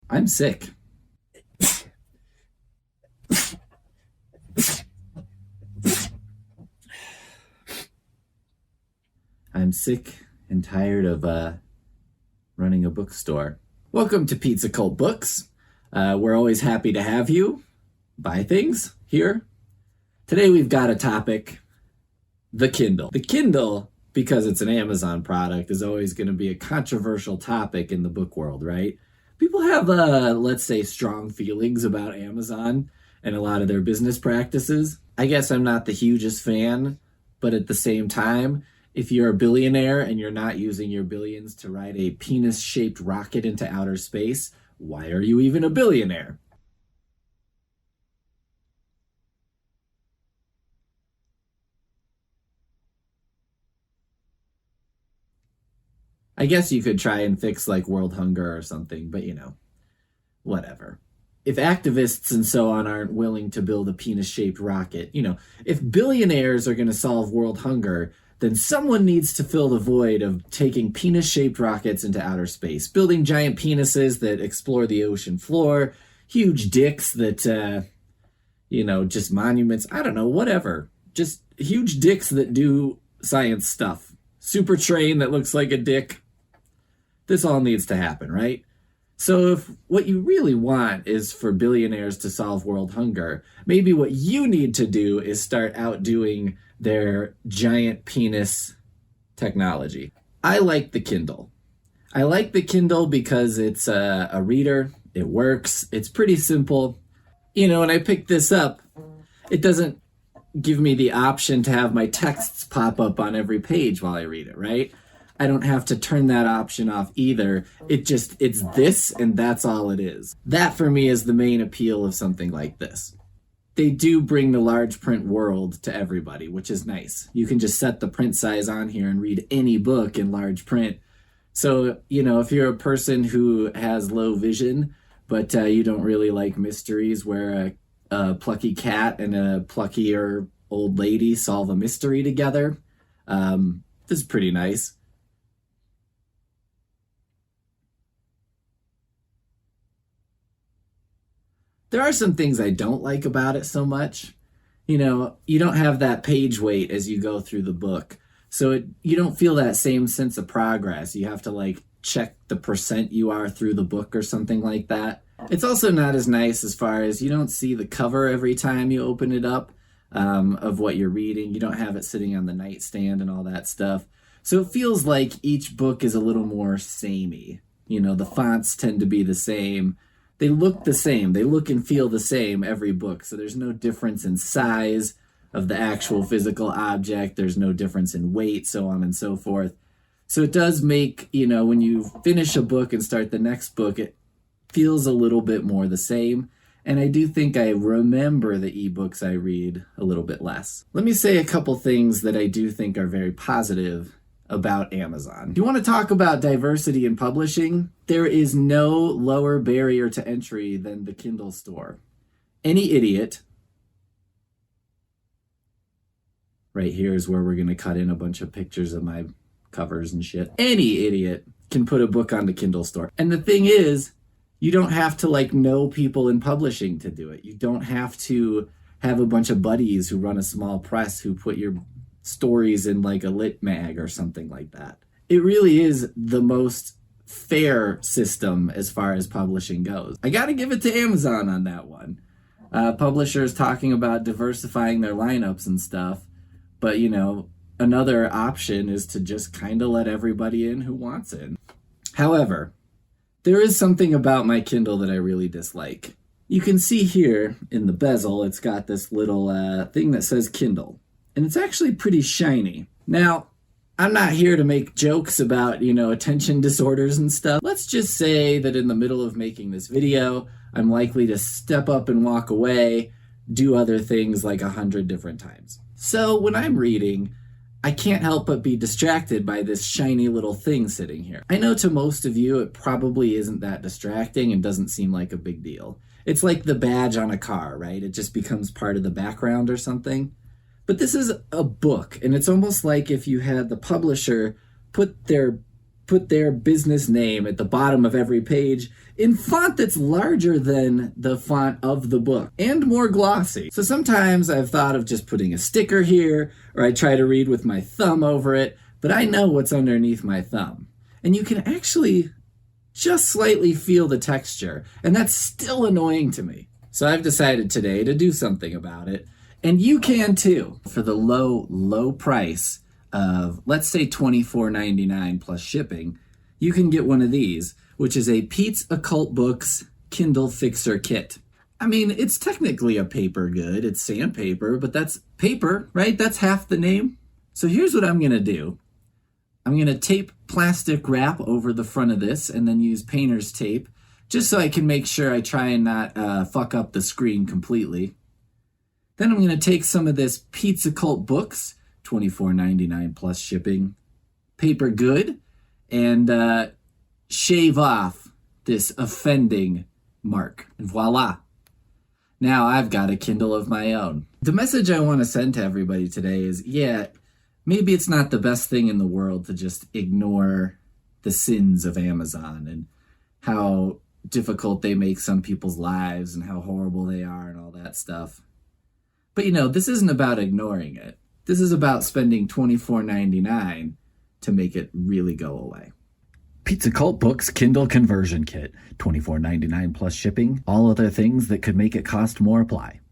I'm sick. I'm sick and tired of running a bookstore. Welcome to Pizza Cult Books. We're always happy to have you buy things here. Today we've got a topic, the Kindle. The Kindle, because it's an Amazon product, is always going to be a controversial topic in the book world, right? People have, let's say, strong feelings about Amazon and a lot of their business practices. I guess I'm not the hugest fan, but at the same time, if you're a billionaire and you're not using your billions to ride a penis-shaped rocket into outer space, why are you even a billionaire? I guess you could try and fix like world hunger or something, but whatever. If activists and so on aren't willing to build a penis-shaped rocket, if billionaires are going to solve world hunger, then someone needs to fill the void of taking penis-shaped rockets into outer space, building giant penises that explore the ocean floor, huge dicks that, just monuments, I don't know, whatever. Just huge dicks that do science stuff. Super train that looks like a dick. This all needs to happen, right? So if what you really want is for billionaires to solve world hunger, maybe what you need to do is start outdoing their giant penis technology. I like the Kindle. I like the Kindle because it's a reader. It works. It's pretty simple. When I picked this up, it doesn't give me the option to have my texts pop up on every page while I read it, right? I don't have to turn that option off either. It's this and that's all it is. That for me is the main appeal of something like this. They do bring the large print world to everybody, which is nice. You can just set the print size on here and read any book in large print. So, if you're a person who has low vision, but you don't really like mysteries where a plucky cat and a pluckier old lady solve a mystery together, this is pretty nice. There are some things I don't like about it so much. You don't have that page weight as you go through the book. So you don't feel that same sense of progress. You have to check the percent you are through the book or something like that. It's also not as nice as far as you don't see the cover every time you open it up of what you're reading. You don't have it sitting on the nightstand and all that stuff. So it feels like each book is a little more samey. The fonts tend to be the same. They look the same. They look and feel the same every book. So there's no difference in size of the actual physical object. There's no difference in weight, so on and so forth. So it does make, when you finish a book and start the next book, it feels a little bit more the same. And I do think I remember the ebooks I read a little bit less. Let me say a couple things that I do think are very positive about Amazon. If you want to talk about diversity in publishing, there is no lower barrier to entry than the Kindle store. Any idiot, right here is where we're going to cut in a bunch of pictures of my covers and shit. Any idiot can put a book on the Kindle store. And the thing is, you don't have to know people in publishing to do it. You don't have to have a bunch of buddies who run a small press who put your stories in a lit mag or something like that. It really is the most fair system as far as publishing goes. I gotta give it to Amazon on that one. Publishers talking about diversifying their lineups and stuff, but another option is to just kind of let everybody in who wants in. However, there is something about my Kindle that I really dislike. You can see here in the bezel, it's got this little thing that says Kindle. And it's actually pretty shiny. Now, I'm not here to make jokes about, attention disorders and stuff. Let's just say that in the middle of making this video, I'm likely to step up and walk away, do other things 100 different times. So when I'm reading, I can't help but be distracted by this shiny little thing sitting here. I know to most of you, it probably isn't that distracting and doesn't seem like a big deal. It's like the badge on a car, right? It just becomes part of the background or something. But this is a book, and it's almost like if you had the publisher put their put their business name at the bottom of every page in font that's larger than the font of the book and more glossy. So sometimes I've thought of just putting a sticker here, or I try to read with my thumb over it, but I know what's underneath my thumb. And you can actually just slightly feel the texture, and that's still annoying to me. So I've decided today to do something about it, and you can too. For the low price of, let's say, $24.99 plus shipping, you can get one of these, which is a Pete's Occult Books Kindle Fixer Kit. I mean, it's technically a paper good. It's sandpaper, but that's paper, right? That's half the name. So here's what I'm going to do. I'm going to tape plastic wrap over the front of this and then use painter's tape just so I can make sure I try and not fuck up the screen completely. Then I'm going to take some of this Pete's Occult Books, $24.99 plus shipping, paper good, and shave off this offending mark. And voila. Now I've got a Kindle of my own. The message I want to send to everybody today is, yeah, maybe it's not the best thing in the world to just ignore the sins of Amazon and how difficult they make some people's lives and how horrible they are and all that stuff. But this isn't about ignoring it. This is about spending $24.99 to make it really go away. Pete's Occult Books Kindle Conversion Kit, $24.99 plus shipping. All other things that could make it cost more apply.